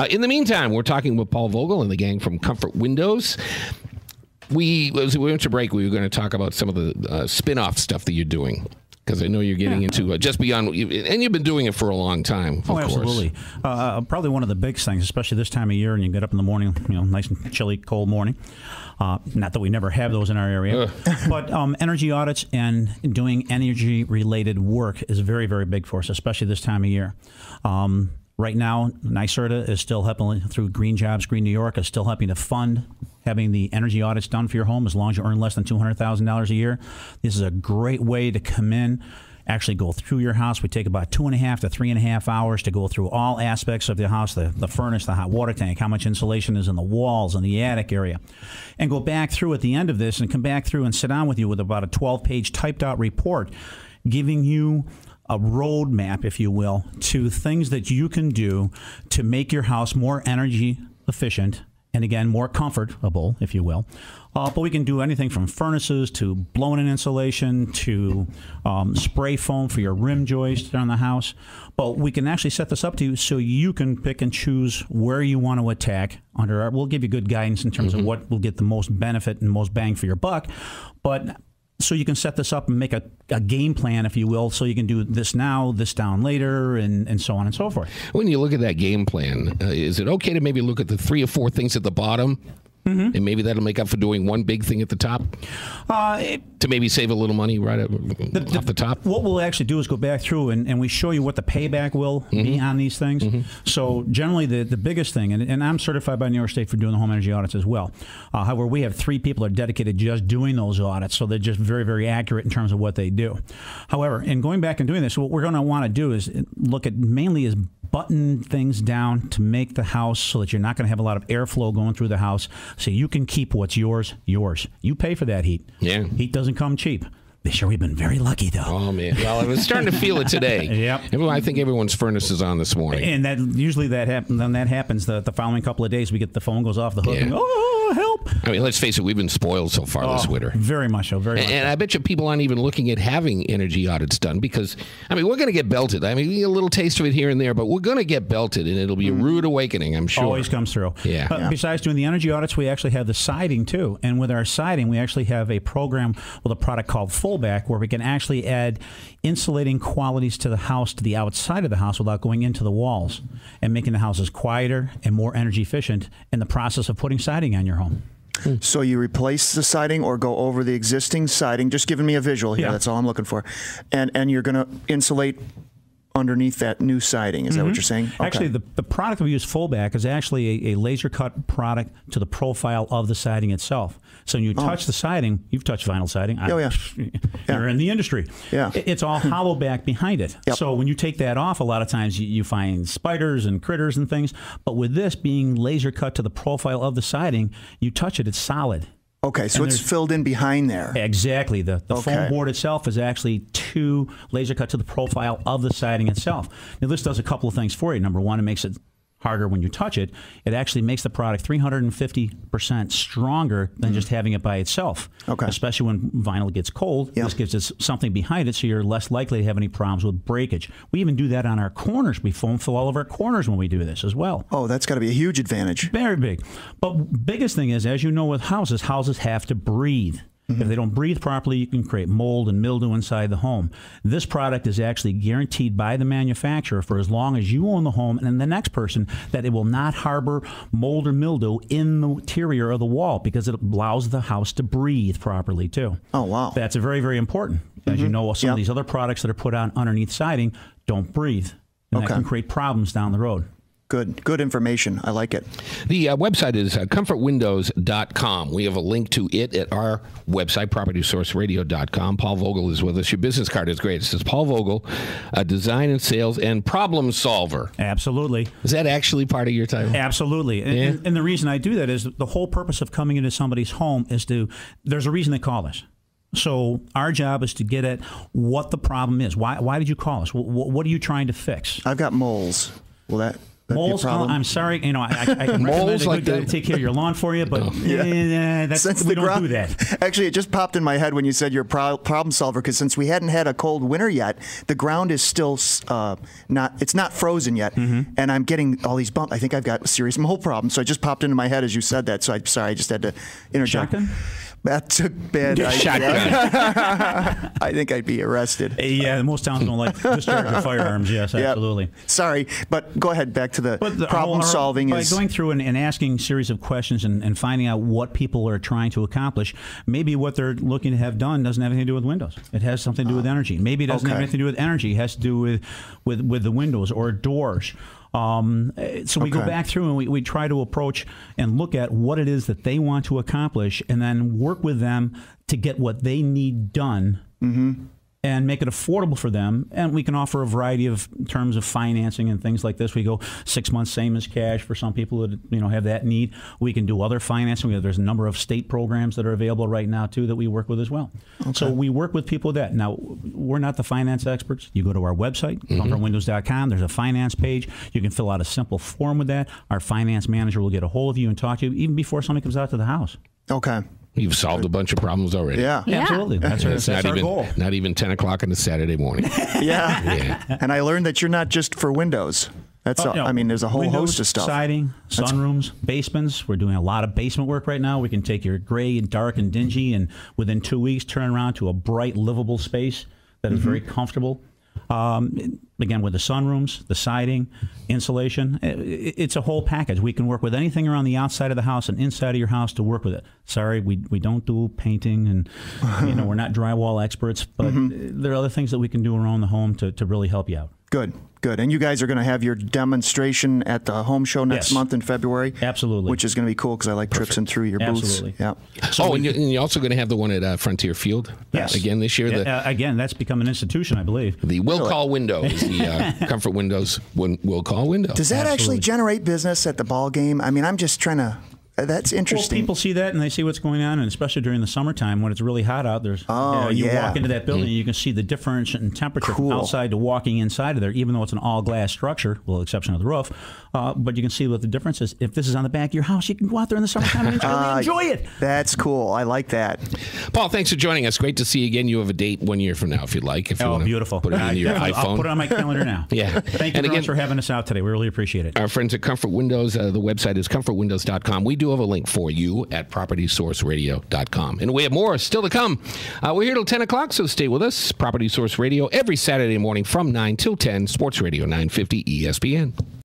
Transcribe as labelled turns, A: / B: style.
A: In the meantime, we're talking with Paul Vogel and the gang from Comfort Windows. As we went to break, we were going to talk about some of the spin-off stuff that you're doing. Because I know you're getting into just beyond, and you've been doing it for a long time. Of course.
B: Absolutely. Probably one of the big things, especially this time of year, and you get up in the morning, nice and chilly, cold morning. Not that we never have those in our area, but energy audits and doing energy-related work is very, very big for us, especially this time of year. Right now, NYSERDA is still helping through Green Jobs, Green New York is still helping to fund having the energy audits done for your home as long as you earn less than $200,000 a year. This is a great way to come in, actually go through your house. We take about 2.5 to 3.5 hours to go through all aspects of the house, the furnace, the hot water tank, how much insulation is in the walls and the attic area, and go back through at the end of this and come back through and sit down with you with about a 12-page typed out report giving you a roadmap, if you will, to things that you can do to make your house more energy efficient and, again, more comfortable, if you will. But we can do anything from furnaces to blown-in insulation to spray foam for your rim joist on the house. But we can actually set this up to you so you can pick and choose where you want to attack. We'll give you good guidance in terms of what will get the most benefit and most bang for your buck. But so you can set this up and make a game plan, if you will, so you can do this now, this down later, and so on and so forth.
A: When you look at that game plan, is it okay to maybe look at the 3 or 4 things at the bottom? And maybe that'll make up for doing one big thing at the top? To maybe save a little money right off the top?
B: What we'll actually do is go back through and we show you what the payback will be on these things. So generally the biggest thing, and I'm certified by New York State for doing the home energy audits as well. However, we have 3 people that are dedicated just doing those audits, so they're just very, very accurate in terms of what they do. However, in going back and doing this, what we're going to want to do is look at mainly is button things down to make the house so that you're not going to have a lot of airflow going through the house, so you can keep what's yours. You pay for that heat.
A: Yeah.
B: Heat doesn't come cheap. This year we've been very lucky, though.
A: Oh, man. Well, I was starting to feel it today.
B: Yep.
A: I think everyone's furnace is on this morning.
B: And that usually that happens the following couple of days. We get the phone goes off the hook.
A: Yeah.
B: And, oh, help.
A: I mean, let's face it, we've been spoiled so far this winter.
B: Very much so. Very much
A: and
B: so.
A: I bet you people aren't even looking at having energy audits done because, I mean, we're going to get belted. I mean, we get a little taste of it here and there, but we're going to get belted, and it'll be a rude awakening, I'm sure.
B: Always comes through.
A: Yeah.
B: Besides doing the energy audits, we actually have the siding, too. And with our siding, we actually have a program with a product called Fullback where we can actually add insulating qualities to the house, to the outside of the house, without going into the walls and making the houses quieter and more energy efficient in the process of putting siding on your home.
C: So you replace the siding or go over the existing siding, just giving me a visual here, that's all I'm looking for. And you're going to insulate underneath that new siding. Is that what you're saying? Okay.
B: Actually, the product we use, Fullback, is actually a laser cut product to the profile of the siding itself. So when you touch the siding, you've touched vinyl siding. You're in the industry.
C: Yeah.
B: It's all hollow back behind it.
C: Yep.
B: So when you take that off, a lot of times you find spiders and critters and things. But with this being laser cut to the profile of the siding, you touch it, it's solid.
C: Okay, so it's filled in behind there.
B: Exactly. The foam board itself is actually laser cut to the profile of the siding itself. Now, this does a couple of things for you. Number one, it makes it harder when you touch it. It actually makes the product 350% stronger than just having it by itself.
C: Okay.
B: Especially when vinyl gets cold. This gives us something behind it, so you're less likely to have any problems with breakage. We even do that on our corners. We foam fill all of our corners when we do this as well.
C: Oh, that's got to be a huge advantage.
B: Very big. But biggest thing is, as you know with houses have to breathe. If they don't breathe properly, you can create mold and mildew inside the home. This product is actually guaranteed by the manufacturer for as long as you own the home and then the next person that it will not harbor mold or mildew in the interior of the wall because it allows the house to breathe properly too.
C: Oh, wow.
B: That's very, very important. As you know, some of these other products that are put on underneath siding don't breathe. And that can create problems down the road.
C: Good information. I like it.
A: The website is comfortwindows.com. We have a link to it at our website, propertysourceradio.com. Paul Vogel is with us. Your business card is great. It says Paul Vogel, a design and sales and problem solver.
B: Absolutely.
A: Is that actually part of your title?
B: Absolutely. And the reason I do that is the whole purpose of coming into somebody's home is there's a reason they call us. So our job is to get at what the problem is. Why did you call us? What are you trying to fix?
C: I've got moles. Will that
B: Moles, I'm sorry. You know, I can recommend a good guy to take care of your lawn for you, but we don't do that.
C: Actually, it just popped in my head when you said you're a problem solver, because since we hadn't had a cold winter yet, the ground is still it's not frozen yet, and I'm getting all these bumps. I think I've got a serious mole problem, so it just popped into my head as you said that. So I'm sorry, I just had to interject.
B: Shotgun?
C: That's a bad idea.
A: Shotgun.
C: I think I'd be arrested.
B: Yeah, most towns don't like discharge of firearms. Yes, absolutely.
C: Yep. Sorry, but go ahead. Back to the problem solving.
B: By going through and asking a series of questions and finding out what people are trying to accomplish, maybe what they're looking to have done doesn't have anything to do with windows. It has something to do with energy. Maybe it doesn't have anything to do with energy. It has to do with the windows or doors. So we go back through and we try to approach and look at what it is that they want to accomplish, and then work with them to get what they need done. And make it affordable for them. And we can offer a variety of terms of financing and things like this. We go 6 months, same as cash for some people that have that need. We can do other financing. There's a number of state programs that are available right now too that we work with as well. So we work with people with that. Now, we're not the finance experts. You go to our website, comfortwindows.com. There's a finance page. You can fill out a simple form with that. Our finance manager will get a hold of you and talk to you even before somebody comes out to the house.
C: Okay.
A: You've solved a bunch of problems already.
C: Yeah.
B: Absolutely. That's our goal.
A: Not even 10 o'clock on a Saturday morning.
C: Yeah. And I learned that you're not just for windows. That's I mean, there's a whole host of stuff.
B: Siding, sunrooms, basements. We're doing a lot of basement work right now. We can take your gray and dark and dingy and within 2 weeks turn around to a bright, livable space that is very comfortable. Again, with the sunrooms, the siding, insulation, it's a whole package. We can work with anything around the outside of the house and inside of your house to work with it. Sorry, we don't do painting, and we're not drywall experts, but there are other things that we can do around the home to really help you out.
C: Good. And you guys are going to have your demonstration at the home show next month in February?
B: Absolutely.
C: Which is going to be cool because I like tripping through your booths.
B: Absolutely.
C: Yeah.
A: And you're also going to have the one at Frontier Field again this year?
B: Again, that's become an institution, I believe.
A: The Will Call Window is the Comfort Windows Will Call Window.
C: Does that actually generate business at the ball game? I mean, I'm just trying to... That's interesting.
B: Well, people see that and they see what's going on, and especially during the summertime when it's really hot out. There's you walk into that building and you can see the difference in temperature from outside to walking inside of there, even though it's an all-glass structure, with the exception of the roof. But you can see what the difference is. If this is on the back of your house, you can go out there in the summertime and really enjoy it.
C: That's cool. I like that.
A: Paul, thanks for joining us. Great to see you again. You have a date 1 year from now, if you'd like. If you want
B: beautiful.
A: Put it in your iPhone.
B: I'll put it on my calendar now.
A: Yeah.
B: Thank you again for having us out today. We really appreciate it.
A: Our friends at Comfort Windows, the website is comfortwindows.com. We do have a link for you at PropertySourceRadio.com. And we have more still to come. We're here till 10 o'clock, so stay with us. Property Source Radio every Saturday morning from 9 till 10. Sports Radio 950 ESPN.